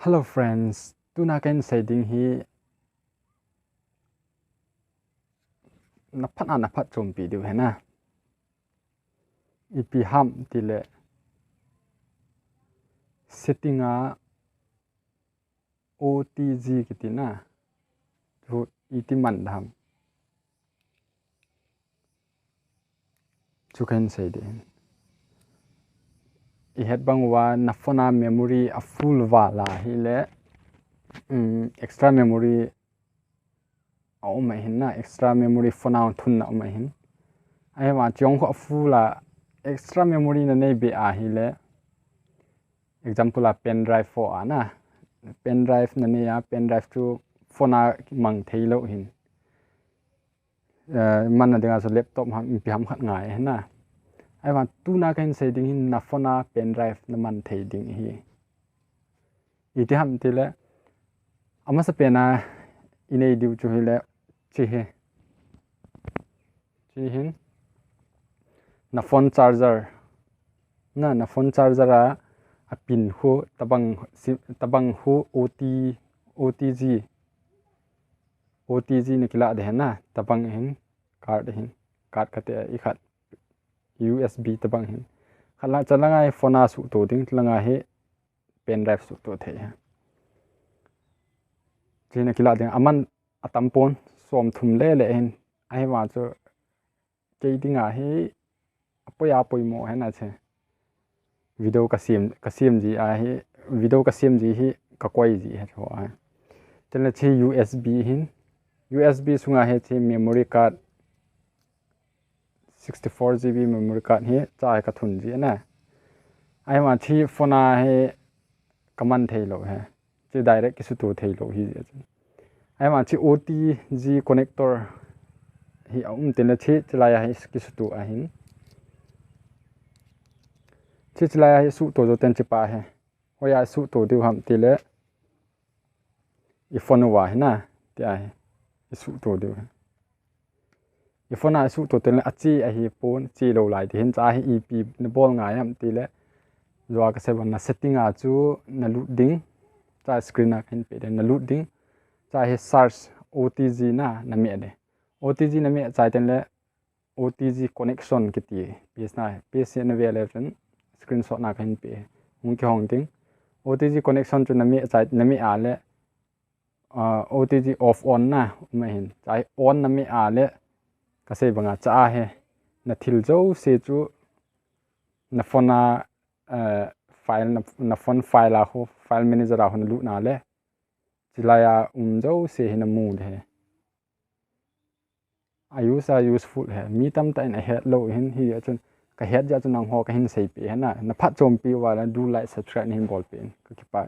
Hello friends, tunakan setting hi napat chompi du hai na. Ipi ham tile setting a OTG kitina. Ju iti mandam. Chukan setting. Ihet bangwa nafona memory a full wala hi le extra memory au mai hin na extra memory phone thun na mai hin ai wa chong kho full la extra memory na nei be a hi le example a pen drive for ana pen drive na ne ya pen drive to phone a mang thei lo hin man na denga so laptop ham pi ham khat ngai na ai wa tu na kan setting hin na phone a pen drive na man thei ding hi iti ham ti le ama sa pena inei diu chu hi le chi hin na phone charger na phone charger a pin ho tabang ho OTG ni kila de na tabang hin card khate I khat USB tabang hin khala chalanga phone a su to ding langa he pen drive su to the china kila de aman atampon som thum le hin ai wa cho ke dinga he apoya poimo he na che video kasim ji a he video kasim ji hi ka koi ji he cho a chela che USB sunga he che memory card 64GB memory card he cha ka thun ji na ai ma thi phone a he kaman thei lo he che direct ki su tu thei lo hi ai ma chi OTG connector hi tena chi chlaya hi ki su tu a hin chi chlaya hi su to jo ten chi pa he hoya su to du ham ti le I phone wa hi na ti a hi su to du I phone a su to ten le achi a hi pon chi lo lai ti hin cha hi EP na bol ngai ham ti le zo ka se na setting a chu na loading cha screen a khin pe na loading cha he search OTG na me de OTG na me cha ten le OTG connection ki ti page na page na ve le screenshot na khin pe hung ki hong ting OTG connection chu na me a le OTG off on na ma hin chai on na me a le ka se banga cha he na thil zo se chu na phone file na phone file a ho file manager a ho lu na le chilaya zo se hin mu de ayusa useful he mi tam ta in a head low hin hi chun ka head ja chun nang ho ka hin sei pe na phat chom pi wa la do like subscribe ni bol pen ka ki pa